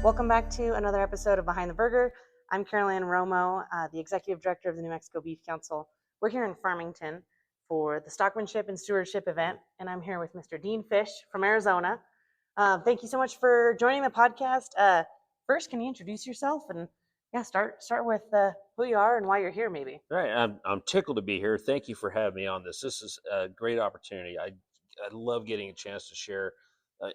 Welcome back to another episode of Behind the Burger. I'm Carolyn Romo, the Executive Director of the New Mexico Beef Council. We're here in Farmington for the Stockmanship and Stewardship event, and I'm here with Mr. Dean Fish from Arizona. Thank you so much for joining the podcast. First, can you introduce yourself and start with who you are and why you're here, maybe? All right, I'm tickled to be here. Thank you for having me on this. This is a great opportunity. I love getting a chance to share.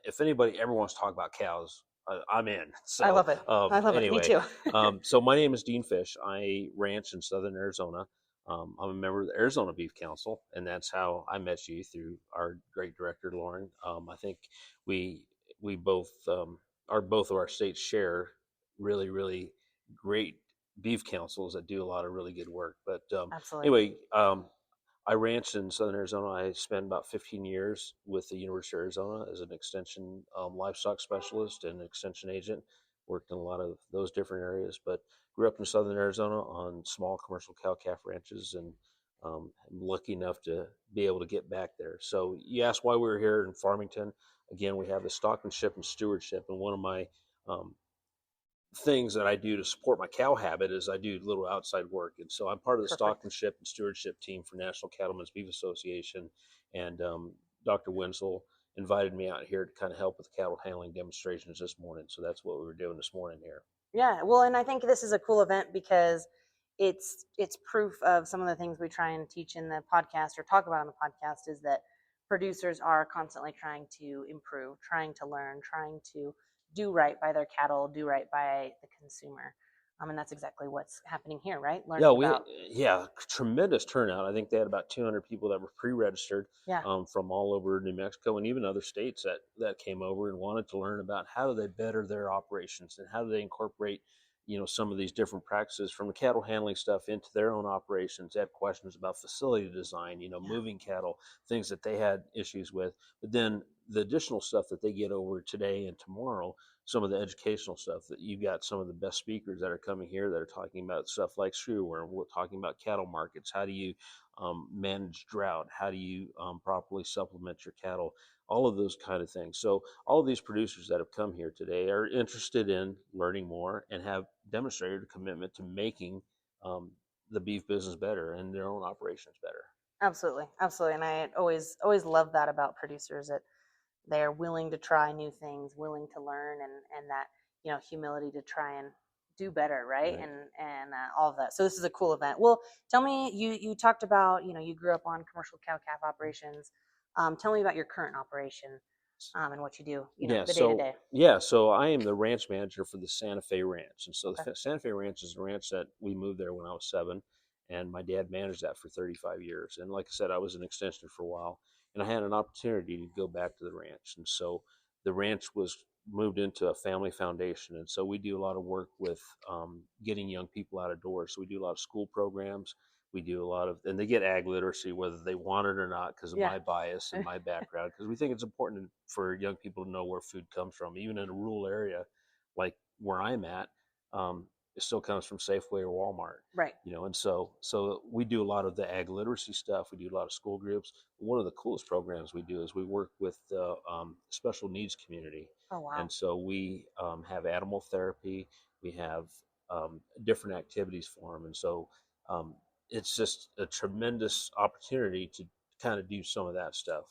If anybody ever wants to talk about cows, I'm in. So I love it. I love it. Me anyway, too. so my name is Dean Fish. I ranch in southern Arizona. I'm a member of the Arizona Beef Council, and that's how I met you, through our great director, Lauren. I think we both both of our states share really great beef councils that do a lot of really good work. But Absolutely. anyway, I ranch in southern Arizona. I spent about 15 years with the University of Arizona as an extension livestock specialist and extension agent. Worked in a lot of those different areas, but grew up in southern Arizona on small commercial cow-calf ranches, and I'm lucky enough to be able to get back there. So you asked why we were here in Farmington. Again, we have the Stockmanship and Stewardship, and one of my things that I do to support my cow habit is I do little outside work. And so I'm part of the Stockmanship and Stewardship team for National Cattlemen's Beef Association. And Dr. Wenzel invited me out here to kind of help with cattle handling demonstrations this morning. So that's what we were doing this morning here. Yeah, well, and I think this is a cool event because it's proof of some of the things we try and teach in the podcast or talk about on the podcast, is that producers are constantly trying to improve, trying to learn, trying to do right by their cattle, do right by the consumer. And that's exactly what's happening here, right? Tremendous turnout. I think they had about 200 people that were pre-registered from all over New Mexico and even other states that came over and wanted to learn about how do they better their operations and how do they incorporate some of these different practices from the cattle handling stuff into their own operations. They had questions about facility design, moving cattle, things that they had issues with. But then the additional stuff that they get over today and tomorrow, some of the educational stuff that you got, some of the best speakers that are coming here that are talking about stuff like screwworm. We're talking about cattle markets. How do you manage drought? How do you properly supplement your cattle? All of those kind of things. So all of these producers that have come here today are interested in learning more and have demonstrated a commitment to making the beef business better and their own operations better. Absolutely. And I always love that about producers, that they're willing to try new things, willing to learn, and that humility to try and do better, right? And all of that. So this is a cool event. Well, tell me, you talked about you grew up on commercial cow-calf operations. Tell me about your current operation and what you do, the day-to-day. Yeah, so I am the ranch manager for the Santa Fe Ranch. And so the Santa Fe Ranch is a ranch that we moved there when I was 7, and my dad managed that for 35 years. And like I said, I was an extension for a while, and I had an opportunity to go back to the ranch. And so the ranch was moved into a family foundation. And so we do a lot of work with getting young people out of doors. So we do a lot of school programs. We do a lot of, and they get ag literacy whether they want it or not because of my bias and my background, because we think it's important for young people to know where food comes from. Even in a rural area like where I'm at, it still comes from Safeway or Walmart. Right. And so we do a lot of the ag literacy stuff. We do a lot of school groups. One of the coolest programs we do is we work with the special needs community. Oh, wow. And so we have animal therapy. We have different activities for them. And so it's just a tremendous opportunity to kind of do some of that stuff.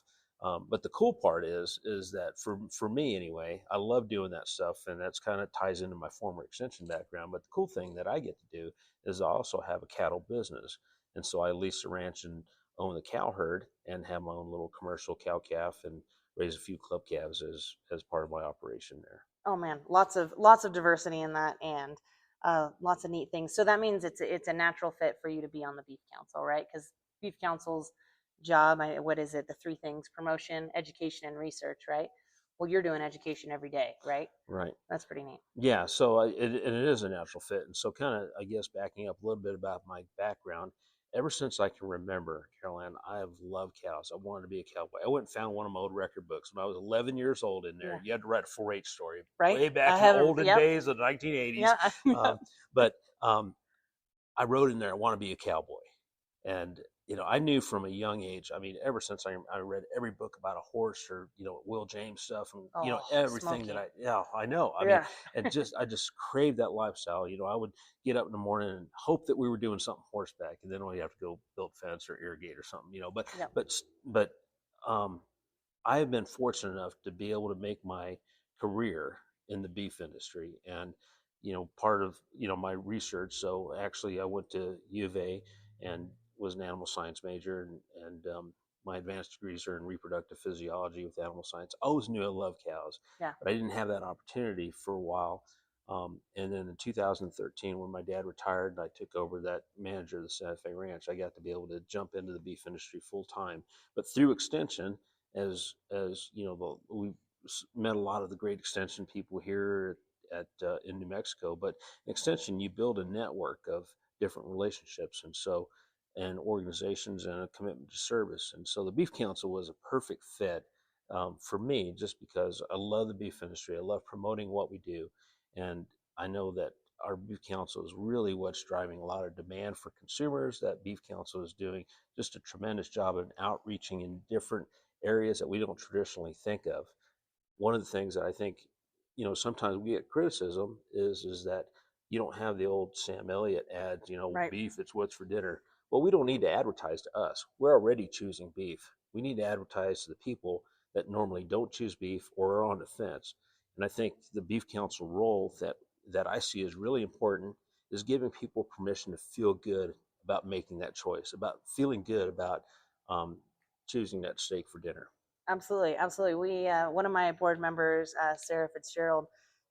But the cool part is that for me anyway, I love doing that stuff, and that's kind of ties into my former extension background. But the cool thing that I get to do is I also have a cattle business, and so I lease a ranch and own the cow herd and have my own little commercial cow calf and raise a few club calves as part of my operation there. Oh man, lots of diversity in that, and lots of neat things. So that means it's a natural fit for you to be on the beef council, right? Because beef council's job, what is it? The 3 things: promotion, education, and research, right? Well, you're doing education every day, right? Right. That's pretty neat. Yeah. So it is a natural fit. And so kind of, I guess, backing up a little bit about my background, ever since I can remember, Caroline, I have loved cows. I wanted to be a cowboy. I went and found one of my old record books when I was 11 years old in there. Yeah. You had to write a 4-H story, right? Way back in the olden days of the 1980s. Yeah. But I wrote in there, I want to be a cowboy. And I knew from a young age. I mean, ever since I read every book about a horse, or Will James stuff, and Oh, everything that Smokey. I know. I mean, Yeah. and I just craved that lifestyle. I would get up in the morning and hope that we were doing something horseback, and then we have to go build fence or irrigate or something. Yeah. But um, I have been fortunate enough to be able to make my career in the beef industry, and part of my research. So actually, I went to U of A and was an animal science major, and my advanced degrees are in reproductive physiology with animal science. I always knew I loved cows, Yeah. but I didn't have that opportunity for a while. And then in 2013, when my dad retired and I took over that manager of the Santa Fe Ranch, I got to be able to jump into the beef industry full time. But through extension, as we met a lot of the great extension people here at in New Mexico. But extension, you build a network of different relationships, and organizations, and a commitment to service. And so the Beef Council was a perfect fit for me, just because I love the beef industry. I love promoting what we do, and I know that our Beef Council is really what's driving a lot of demand for consumers. That Beef Council is doing just a tremendous job of outreaching in different areas that we don't traditionally think of. One of the things that I think, sometimes we get criticism is that you don't have the old Sam Elliott ads, Right. beef, it's what's for dinner. Well, we don't need to advertise to us. We're already choosing beef. We need to advertise to the people that normally don't choose beef or are on the fence. And I think the Beef Council role that I see is really important is giving people permission to feel good about making that choice, about feeling good about um, choosing that steak for dinner. Absolutely, absolutely. We one of my board members, Sarah Fitzgerald,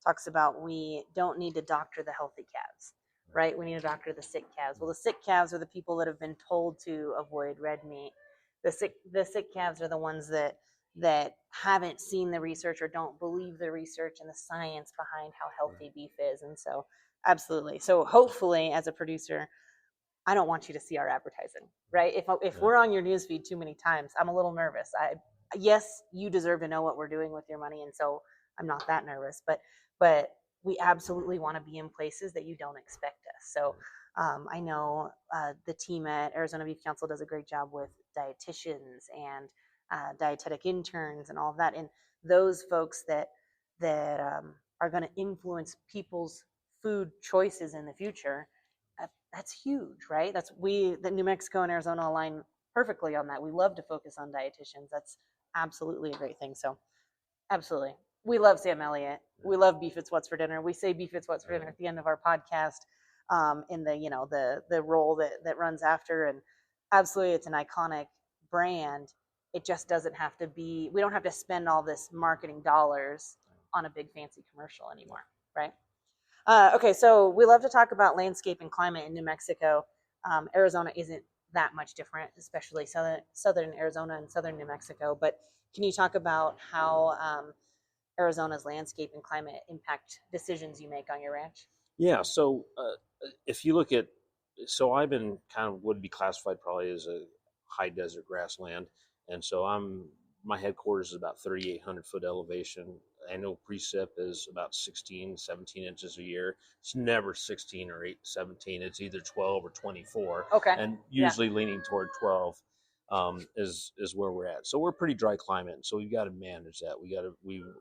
talks about we don't need to doctor the healthy calves, right? We need to doctor the sick calves. Well, the sick calves are the people that have been told to avoid red meat. The sick calves are the ones that haven't seen the research or don't believe the research and the science behind how healthy beef is. And so, absolutely. So, hopefully, as a producer, I don't want you to see our advertising, right? If we're on your newsfeed too many times, I'm a little nervous. Yes, you deserve to know what we're doing with your money, and so I'm not that nervous. But we absolutely want to be in places that you don't expect us. So I know the team at Arizona Beef Council does a great job with dietitians and dietetic interns and all of that, and those folks that are going to influence people's food choices in the future. That's huge, right? The New Mexico and Arizona align perfectly on that. We love to focus on dietitians. That's absolutely a great thing. So, absolutely, we love Sam Elliott. We love Beef It's What's for Dinner. We say Beef It's What's for Dinner at the end of our podcast, in the role that runs after, and absolutely, it's an iconic brand. It just doesn't have to be. We don't have to spend all this marketing dollars on a big fancy commercial anymore, right? Okay, so we love to talk about landscape and climate in New Mexico. Arizona isn't that much different, especially southern Arizona and southern New Mexico. But can you talk about how Arizona's landscape and climate impact decisions you make on your ranch? Yeah. So if you look at, so I've been kind of would be classified probably as a high desert grassland, and so my headquarters is about 3,800 foot elevation. Annual precip is about 16, 17 inches a year. It's never 16 or 8, 17. It's either 12 or 24, Okay. and Yeah. usually leaning toward 12. Is where we're at. So we're pretty dry climate. So we've got to manage that. We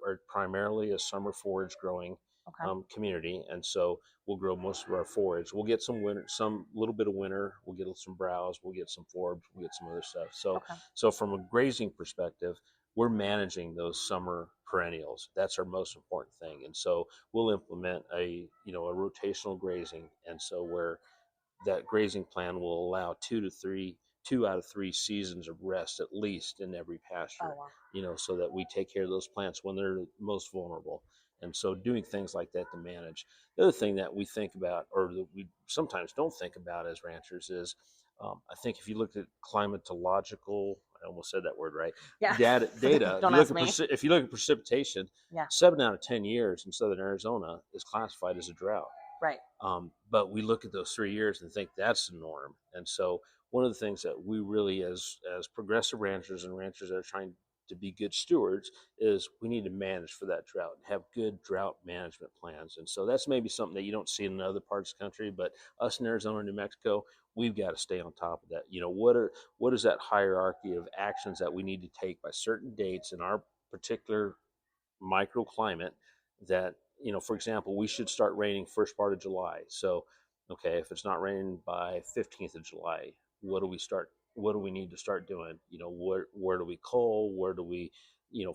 are primarily a summer forage growing Okay. community, and so we'll grow most of our forage. We'll get some winter, some little bit of winter. We'll get some browse. We'll get some forbs. We'll get some other stuff. So, Okay. so from a grazing perspective, we're managing those summer perennials. That's our most important thing. And so we'll implement a rotational grazing. And so where that grazing plan will allow 2 out of 3 seasons of rest at least in every pasture. Oh, wow. So that we take care of those plants when they're most vulnerable. And so doing things like that to manage. The other thing that we think about, or that we sometimes don't think about as ranchers, is I think if you look at climatological, I almost said that word right, Yeah. data. Don't ask me. If you look at precipitation, Yeah. 7 out of 10 years in southern Arizona is classified as a drought. Right. But we look at those 3 years and think that's the norm. And so one of the things that we really, as progressive ranchers and ranchers that are trying to be good stewards is we need to manage for that drought, have good drought management plans. And so that's maybe something that you don't see in other parts of the country, but us in Arizona and New Mexico, we've got to stay on top of that. What is that hierarchy of actions that we need to take by certain dates in our particular microclimate that, for example, we should start raining first part of July. So, okay, if it's not raining by 15th of July, what do we need to start doing? Where do we cull? Where do we,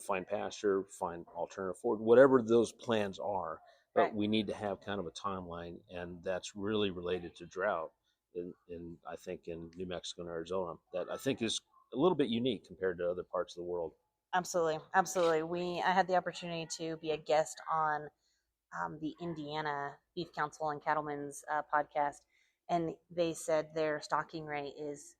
find pasture, find alternative forage, whatever those plans are. But Right. we need to have kind of a timeline, and that's really related to drought. I think in New Mexico and Arizona, that I think is a little bit unique compared to other parts of the world. Absolutely, absolutely. I had the opportunity to be a guest on the Indiana Beef Council and Cattlemen's podcast, and they said their stocking rate is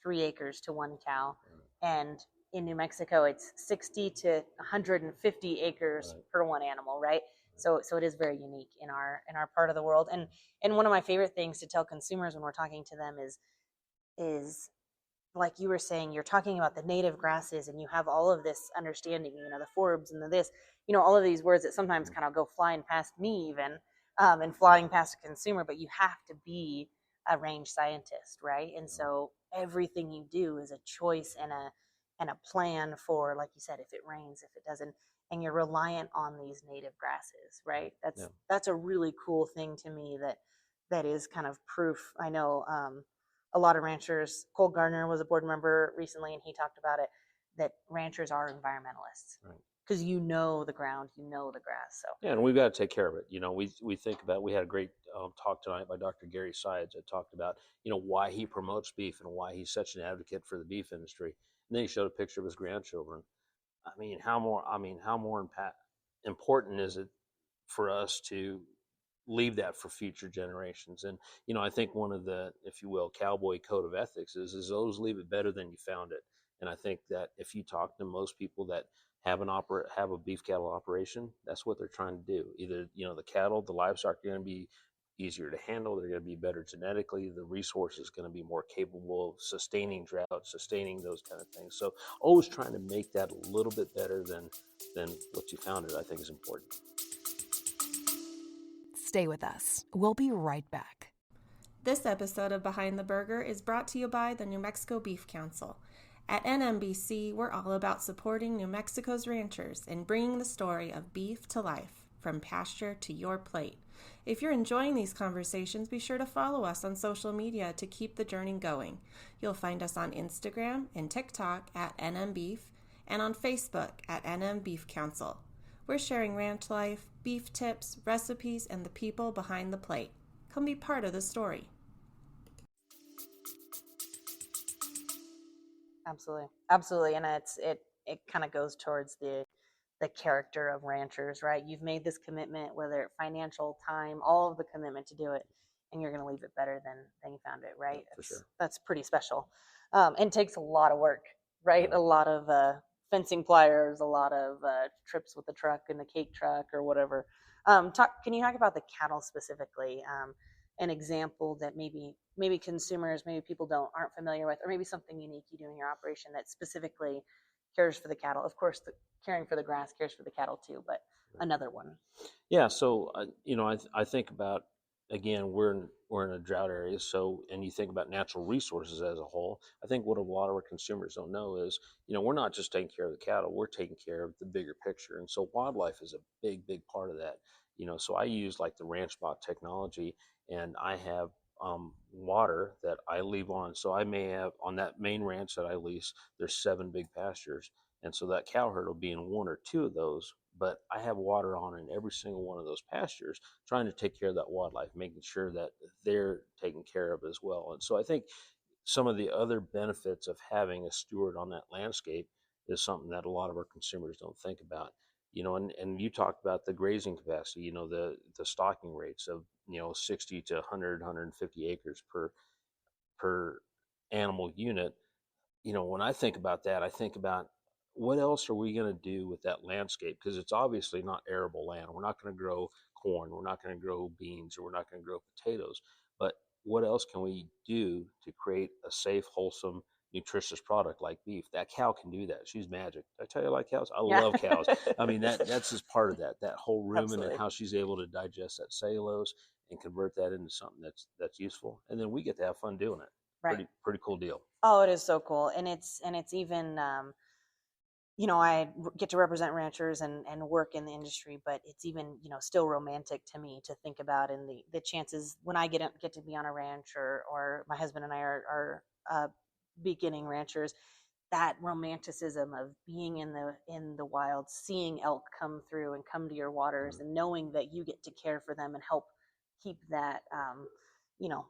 3 acres to one cow, and in New Mexico it's 60 to 150 acres per one animal, right? So it is very unique in our part of the world, and one of my favorite things to tell consumers when we're talking to them is like you were saying, you're talking about the native grasses and you have all of this understanding, the forbs and the this, all of these words that sometimes kind of go flying past me even, and flying past a consumer, but you have to be a range scientist, right? And so everything you do is a choice and a plan for, like you said, if it rains, if it doesn't, and you're reliant on these native grasses, right? That's a really cool thing to me that is kind of proof. I know a lot of ranchers. Cole Gardner was a board member recently, and he talked about it, that ranchers are environmentalists, right? Because the ground, the grass. So yeah, and we've got to take care of it. We think about. We had a great talk tonight by Dr. Gary Sides that talked about why he promotes beef and why he's such an advocate for the beef industry. And then he showed a picture of his grandchildren. How more important is it for us to leave that for future generations? And I think one of the, if you will, cowboy code of ethics is always leave it better than you found it. And I think that if you talk to most people that have a beef cattle operation, that's what they're trying to do. Either the livestock are going to be easier to handle, they're going to be better genetically, the resource is going to be more capable of sustaining drought, sustaining those kind of things. So always trying to make that a little bit better than what you found it, I think is important. Stay with us. We'll be right back. This episode of Behind the Burger is brought to you by the New Mexico Beef Council. At NMBC, we're all about supporting New Mexico's ranchers and bringing the story of beef to life, from pasture to your plate. If you're enjoying these conversations, be sure to follow us on social media to keep the journey going. You'll find us on Instagram and TikTok at NMBeef and on Facebook at NM Beef Council. We're sharing ranch life, beef tips, recipes, and the people behind the plate. Come be part of the story. Absolutely, and it kind of goes towards the character of ranchers, right? You've made this commitment, whether financial, time, all of the commitment to do it, and you're going to leave it better than you found it, right? Yeah, for sure. That's pretty special, and takes a lot of work, right? A lot of fencing pliers, a lot of trips with the truck and the cake truck or whatever. Can you talk about the cattle specifically? An example that maybe consumers, maybe people aren't familiar with, or maybe something unique you do in your operation that specifically cares for the cattle. Of course, caring for the grass cares for the cattle too, but another one. Yeah, so I think about, again, we're in a drought area, so, and you think about natural resources as a whole. I think what a lot of our consumers don't know is we're not just taking care of the cattle, we're taking care of the bigger picture. And so wildlife is a big part of that. So I use like the ranch bot technology, and I have water that I leave on. So I may have on that main ranch that I lease, there's 7 big pastures, and so that cow herd will be in 1 or 2 of those, but I have water on in every single one of those pastures, trying to take care of that wildlife, making sure that they're taken care of as well. And so I think some of the other benefits of having a steward on that landscape is something that a lot of our consumers don't think about. And you talked about the grazing capacity, the stocking rates of 60 to 100, 150 acres per animal unit. When I think about that, I think about what else are we going to do with that landscape? Because it's obviously not arable land. We're not going to grow corn. We're not going to grow beans, or we're not going to grow potatoes. But what else can we do to create a safe, wholesome nutritious product like beef. That cow can do that. She's magic. Did I tell you I like cows? I Yeah. love cows. I mean, that's just part of that whole rumen and Absolutely. how she's able to digest that cellulose and convert that into something that's useful. And then we get to have fun doing it. Right. Pretty cool deal. Oh, it is so cool. And it's even, I get to represent ranchers and work in the industry, but it's even, still romantic to me to think about, and the chances when I get to be on a ranch, or my husband and I are beginning ranchers, that romanticism of being in the wild, seeing elk come through and come to your waters, and knowing that you get to care for them and help keep that,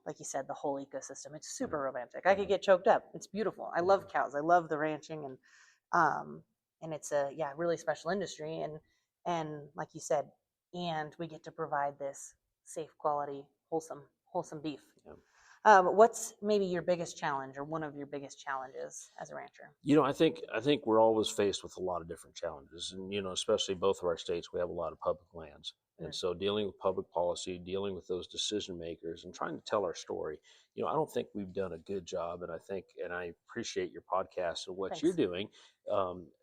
like you said, the whole ecosystem. It's super romantic. I could get choked up. It's beautiful. I love cows. I love the ranching, and it's a really special industry, and like you said, and we get to provide this safe, quality, wholesome beef. Yeah. What's maybe your biggest challenge, or one of your biggest challenges as a rancher? I think we're always faced with a lot of different challenges, and especially both of our states, we have a lot of public lands, and so dealing with public policy, dealing with those decision makers, and trying to tell our story. I don't think we've done a good job, and I appreciate your podcast and what Thanks. you're doing,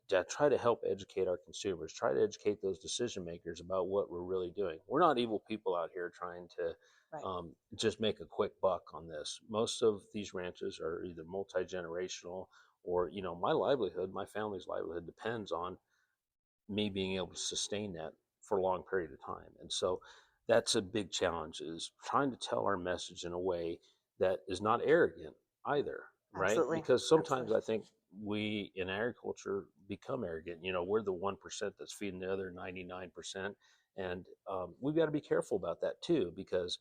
to try to help educate our consumers, try to educate those decision makers about what we're really doing. We're not evil people out here trying to just make a quick buck on this. Most of these ranches are either multi-generational, or my family's livelihood depends on me being able to sustain that for a long period of time. And so that's a big challenge, is trying to tell our message in a way that is not arrogant either, right? Absolutely. Because sometimes I think we in agriculture become arrogant. We're the 1% that's feeding the other 99%. And we've got to be careful about that too, because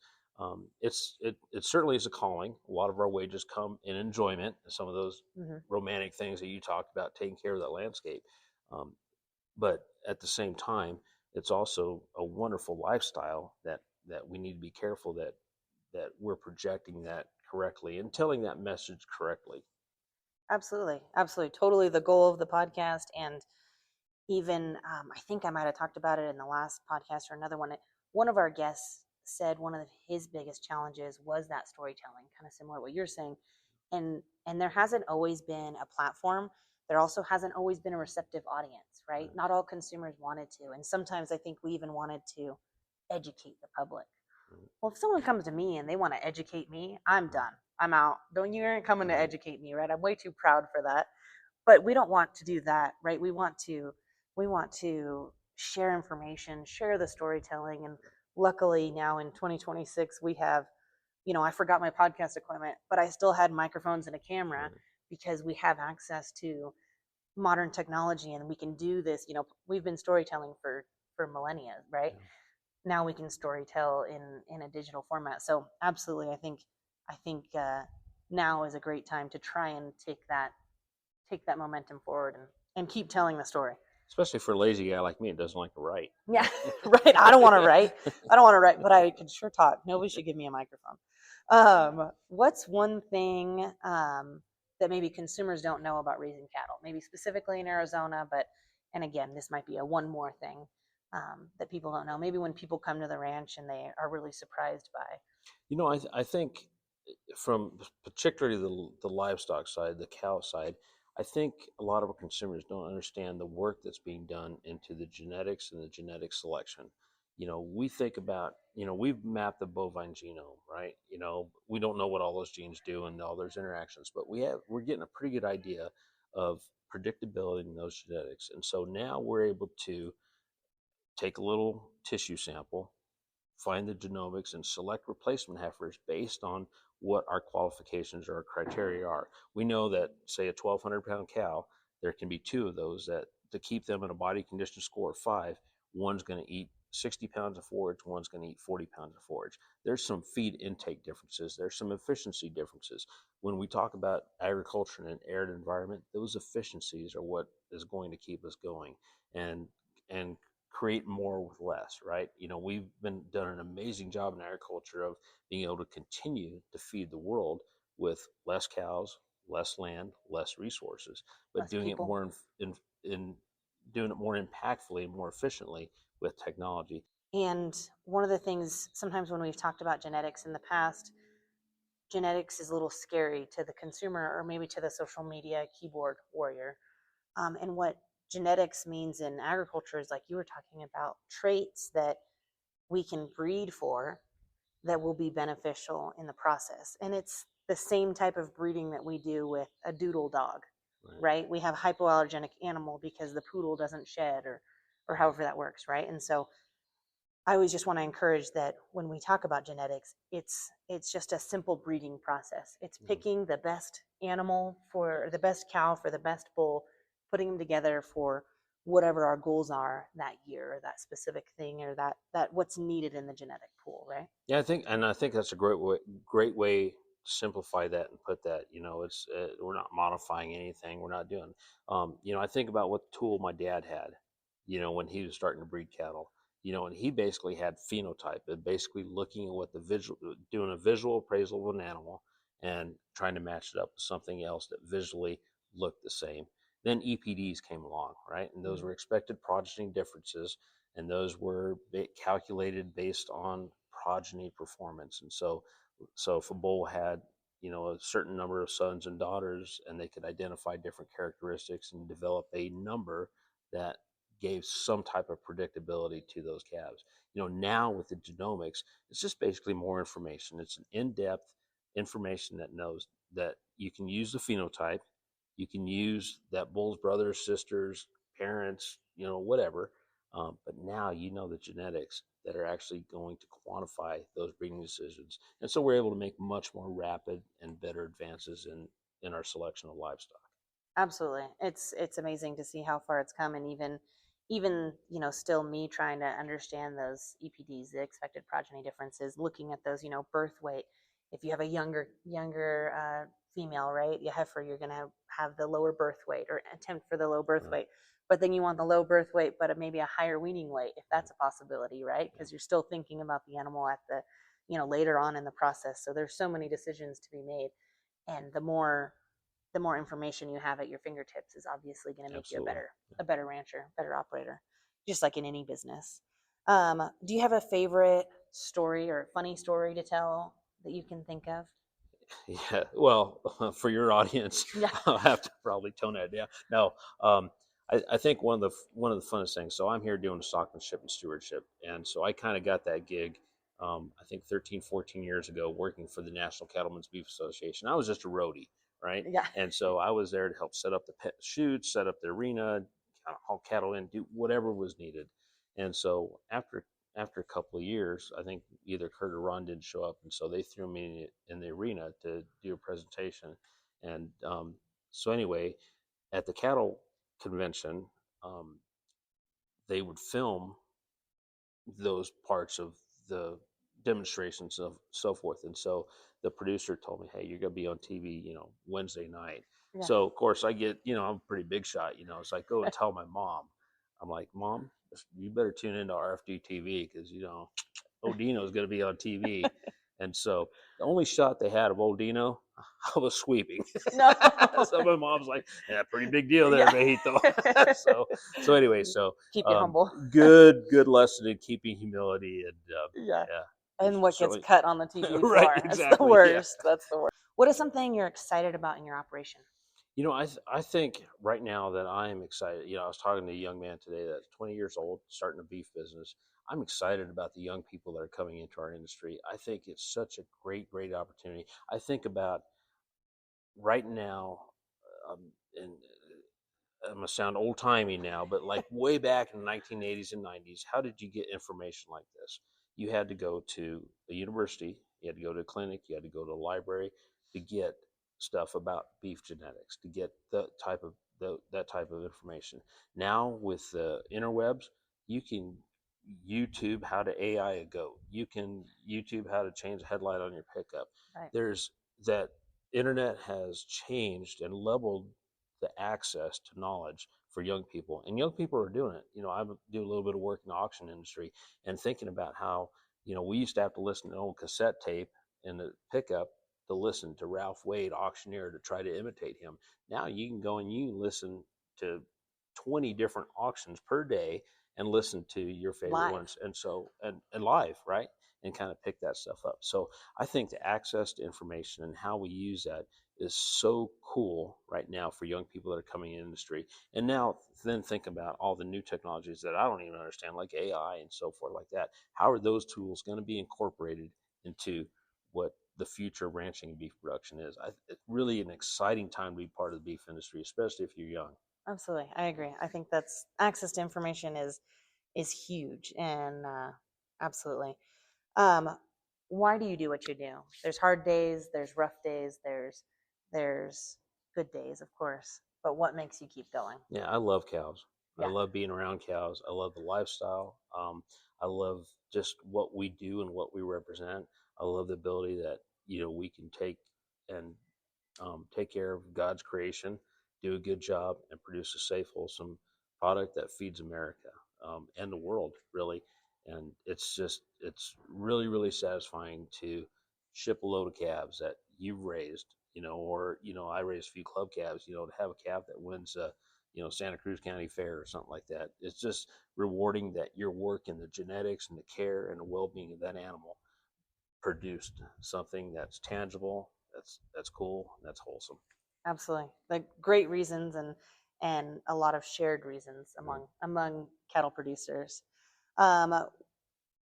it certainly is a calling. A lot of our wages come in enjoyment, some of those romantic things that you talked about, taking care of that landscape. But at the same time, it's also a wonderful lifestyle that we need to be careful that we're projecting that correctly and telling that message correctly. Absolutely. Totally the goal of the podcast. And even, I think I might have talked about it in the last podcast or another one. One of our guests said one of his biggest challenges was that storytelling, kind of similar to what you're saying. And there hasn't always been a platform. There also hasn't always been a receptive audience, right? Not all consumers wanted to. And sometimes I think we even wanted to educate the public. Well, if someone comes to me and they want to educate me, I'm done. I'm out. You aren't coming to educate me, right? I'm way too proud for that. But we don't want to do that, right? We want to share information, share the storytelling. And luckily now in 2026, we have, I forgot my podcast equipment, but I still had microphones and a camera, because we have access to modern technology, and we can do this. We've been storytelling for millennia, right? Yeah. Now we can storytell in a digital format. So absolutely, I think now is a great time to try and take that momentum forward and keep telling the story. Especially for a lazy guy like me that doesn't like to write. Yeah, right. I don't want to write. But I can sure talk. Nobody should give me a microphone. What's one thing that maybe consumers don't know about raising cattle? Maybe specifically in Arizona, and again, this might be a one more thing that people don't know. Maybe when people come to the ranch and they are really surprised by. I think from particularly the livestock side, the cow side, I think a lot of our consumers don't understand the work that's being done into the genetics and the genetic selection. We think about, we've mapped the bovine genome, right? We don't know what all those genes do and all those interactions, but we're getting a pretty good idea of predictability in those genetics. And so now we're able to take a little tissue sample, find the genomics, and select replacement heifers based on what our qualifications or our criteria are. We know that, say, a 1,200-pound cow, there can be two of those that, to keep them in a body condition score of 5, one's going to eat 60 pounds of forage, one's going to eat 40 pounds of forage. There's some feed intake differences. There's some efficiency differences. When we talk about agriculture in an arid environment, those efficiencies are what is going to keep us going and create more with less, right? We've done an amazing job in agriculture of being able to continue to feed the world with less cows, less land, less resources, but less doing people. it more doing it more impactfully and more efficiently with technology. And one of the things, sometimes when we've talked about genetics in the past, genetics is a little scary to the consumer or maybe to the social media keyboard warrior. And what genetics means in agriculture is, like you were talking about, traits that we can breed for that will be beneficial in the process. And it's the same type of breeding that we do with a doodle dog, right? We have hypoallergenic animal because the poodle doesn't shed, or however that works, right? And so I always just want to encourage that when we talk about genetics, it's just a simple breeding process. It's picking the best animal for the best cow for the best bull, putting them together for whatever our goals are that year, or that specific thing, or that what's needed in the genetic pool, right? Yeah, I think that's a great way to simplify that and put that. It's we're not modifying anything. We're not doing. I think about what tool my dad had. When he was starting to breed cattle. And he basically had phenotype, and basically looking at what doing a visual appraisal of an animal and trying to match it up with something else that visually looked the same. Then EPDs came along, right? And those were expected progeny differences, and those were calculated based on progeny performance. And so if a bull had a certain number of sons and daughters, and they could identify different characteristics and develop a number that gave some type of predictability to those calves. Now with the genomics, it's just basically more information. It's an in-depth information that knows that you can use the phenotype, you can use that bull's brothers, sisters, parents, whatever. But now the genetics that are actually going to quantify those breeding decisions. And so we're able to make much more rapid and better advances in our selection of livestock. Absolutely. It's amazing to see how far it's come, and even still me trying to understand those EPDs, the expected progeny differences, looking at those, birth weight. If you have a younger female, right, you heifer, you're going to have the lower birth weight, or attempt for the low birth weight. But then you want the low birth weight, but maybe a higher weaning weight, if that's a possibility, right? Because you're still thinking about the animal at the, later on in the process. So there's so many decisions to be made, and the more information you have at your fingertips is obviously going to make you a better rancher, better operator, just like in any business. Do you have a favorite story or funny story to tell that you can think of? Yeah, well, for your audience, Yeah. I'll have to probably tone that down. No, I think one of the funnest things. So I'm here doing stockmanship and stewardship, and so I kind of got that gig. I think 13, 14 years ago, working for the National Cattlemen's Beef Association. I was just a roadie, right? Yeah. And so I was there to help set up the pet chutes, set up the arena, kind of haul cattle in, do whatever was needed. And so after a couple of years, I think either Kurt or Ron didn't show up, and so they threw me in the arena to do a presentation. And so anyway, at the cattle convention, they would film those parts of the demonstrations of so forth. And so the producer told me, "Hey, you're gonna be on TV, Wednesday night." Yeah. So of course I get, I'm a pretty big shot, it's like, go and tell my mom. I'm like, "Mom, you better tune into RFD TV because Old Dino's going to be on TV." And so the only shot they had of Old Dino, I was sweeping. No. So my mom's like, "Yeah, pretty big deal there, Bejito." so anyway, keep you humble. good lesson in keeping humility and yeah. And what gets so, cut on the TV right, floor. exactly, That's the worst. yeah. That's the worst. What is something you're excited about in your operation? I think right now that I'm excited. I was talking to a young man today that's 20 years old, starting a beef business. I'm excited about the young people that are coming into our industry. I think it's such a great opportunity. I think about right now, and I'm gonna sound old timey now, but like way back in the 1980s and 90s, how did you get information like this? You had to go to a university, you had to go to a clinic, you had to go to a library to get stuff about beef genetics, to get that type of information. Now with the interwebs, you can YouTube how to AI a goat. You can YouTube how to change a headlight on your pickup. Right. There's that internet has changed and leveled the access to knowledge for young people, and young people are doing it. I do a little bit of work in the auction industry, and thinking about how we used to have to listen to an old cassette tape in the pickup to listen to Ralph Wade, auctioneer, to try to imitate him. Now you can go and you can listen to 20 different auctions per day and listen to your favorite Live. ones, and so and live, right, and kind of pick that stuff up. So I think the access to information and how we use that is so cool right now for young people that are coming in the industry. And now then think about all the new technologies that I don't even understand, like AI and so forth like that. How are those tools going to be incorporated into what the future of ranching and beef production is? It's really an exciting time to be part of the beef industry, especially if you're young. Absolutely, I agree. I think that's access to information is huge, and absolutely. Um, why do you do what you do? There's hard days, there's rough days, there's good days, of course. But what makes you keep going? Yeah, I love cows. I Yeah, love being around cows. I love the lifestyle. I love just what we do and what we represent. I love the ability that we can and take care of God's creation, do a good job, and produce a safe, wholesome product that feeds America and the world, really. And it's really, really satisfying to ship a load of calves that you've raised, or, I raised a few club calves, to have a calf that wins Santa Cruz County Fair or something like that. It's just rewarding that your work and the genetics and the care and the well-being of that animal produced something that's tangible, that's cool, and that's wholesome. absolutely. Like great reasons and a lot of shared reasons among cattle producers. Um,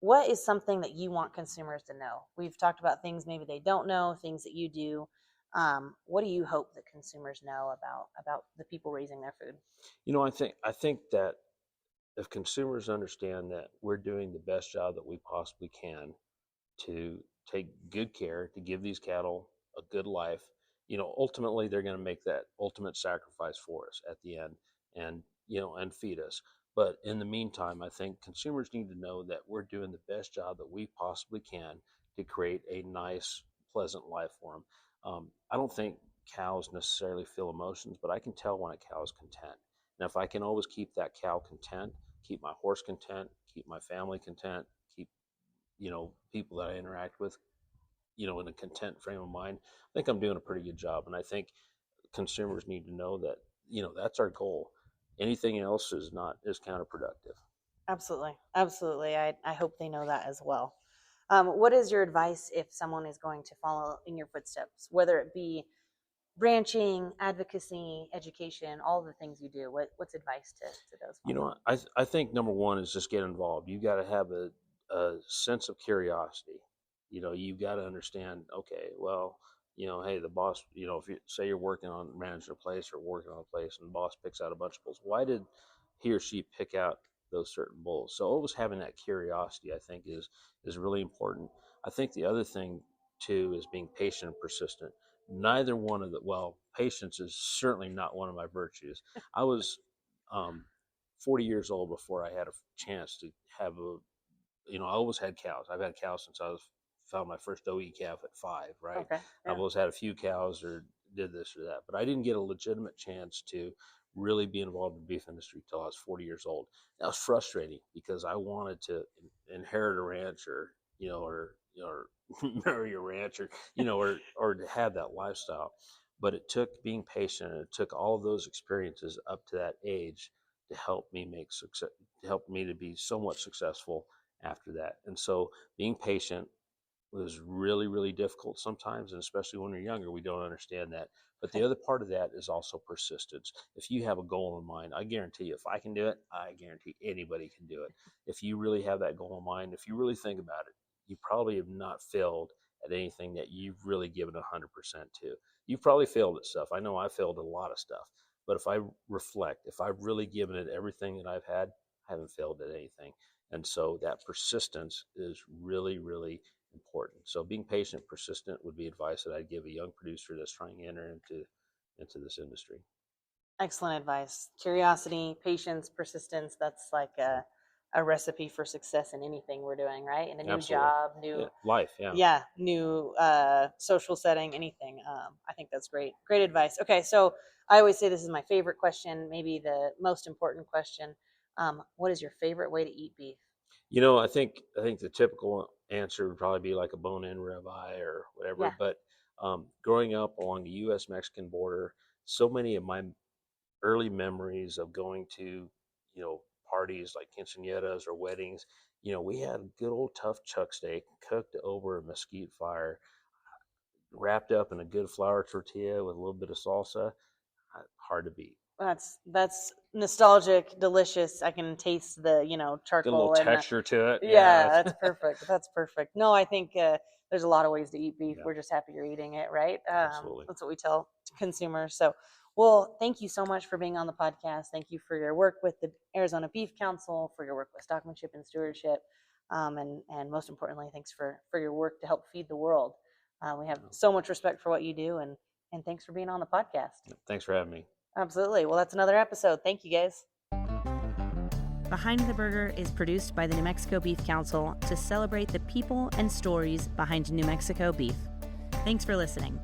what is something that you want consumers to know? We've talked about things maybe they don't know, things that you do. What do you hope that consumers know about the people raising their food? I think that if consumers understand that we're doing the best job that we possibly can to take good care to give these cattle a good life, ultimately they're going to make that ultimate sacrifice for us at the end, and and feed us. But in the meantime, I think consumers need to know that we're doing the best job that we possibly can to create a nice, pleasant life for them. I don't think cows necessarily feel emotions, but I can tell when a cow is content. And if I can always keep that cow content, keep my horse content, keep my family content, keep people that I interact with, in a content frame of mind, I think I'm doing a pretty good job. And I think consumers need to know that, that's our goal. Anything else is counterproductive. Absolutely. Absolutely. I hope they know that as well. What is your advice if someone is going to follow in your footsteps, whether it be branching, advocacy, education, all the things you do? What's advice to those following? I think number one is just get involved. You got to have a sense of curiosity. You've got to understand, okay, well, hey, the boss, if you say you're working on managing a place or working on a place and the boss picks out a bunch of bulls, why did he or she pick out those certain bulls? So always having that curiosity, I think, is really important. I think the other thing too is being patient and persistent. Neither one of patience is certainly not one of my virtues. I was um, 40 years old before I had a chance to have I always had cows. I've had cows since I was found my first OE calf at 5, right? Okay. I've Yeah. always had a few cows or did this or that, but I didn't get a legitimate chance to really be involved in the beef industry until I was 40 years old. That was frustrating because I wanted to inherit a ranch or marry a ranch or or to have that lifestyle. But it took being patient, and it took all of those experiences up to that age to help me make success, to help me to be somewhat successful after that. And so being patient was really, really difficult sometimes, and especially when you're younger, we don't understand that. But the other part of that is also persistence. If you have a goal in mind, I guarantee you, if I can do it, I guarantee anybody can do it. If you really have that goal in mind, if you really think about it, you probably have not failed at anything that you've really given 100% to. You've probably failed at stuff. I know I failed at a lot of stuff. But if I reflect, if I've really given it everything that I've had, I haven't failed at anything. And so that persistence is really, really important. So being patient, persistent would be advice that I'd give a young producer that's trying to enter into this industry. Excellent advice. Curiosity, patience, persistence. That's like a recipe for success in anything we're doing, right? In a new Absolutely. job, Yeah. new Life. Yeah. yeah, new social setting, anything. I think that's great. Great advice. Okay, so I always say this is my favorite question, maybe the most important question. What is your favorite way to eat beef? I think the typical answer would probably be like a bone-in ribeye or whatever. Yeah. But growing up along the U.S. Mexican border, so many of my early memories of going to, parties like quinceañeras or weddings. We had good old tough chuck steak cooked over a mesquite fire, wrapped up in a good flour tortilla with a little bit of salsa. Hard to beat. That's nostalgic, delicious. I can taste the Good charcoal little and texture to it. yeah, that's perfect. That's perfect. No, I think there's a lot of ways to eat beef. Yeah. We're just happy you're eating it, right? Absolutely. That's what we tell consumers. So, well, thank you so much for being on the podcast. Thank you for your work with the Arizona Beef Council, for your work with Stockmanship and Stewardship, and most importantly, thanks for your work to help feed the world. We have so much respect for what you do, and thanks for being on the podcast. Thanks for having me. Absolutely. Well, that's another episode. Thank you, guys. Behind the Burger is produced by the New Mexico Beef Council to celebrate the people and stories behind New Mexico beef. Thanks for listening.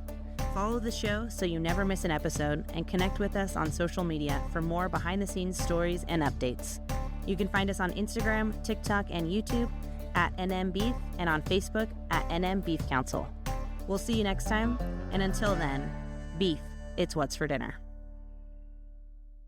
Follow the show so you never miss an episode, and connect with us on social media for more behind-the-scenes stories and updates. You can find us on Instagram, TikTok, and YouTube at NM Beef, and on Facebook at NM Beef Council. We'll see you next time, and until then, beef, it's what's for dinner.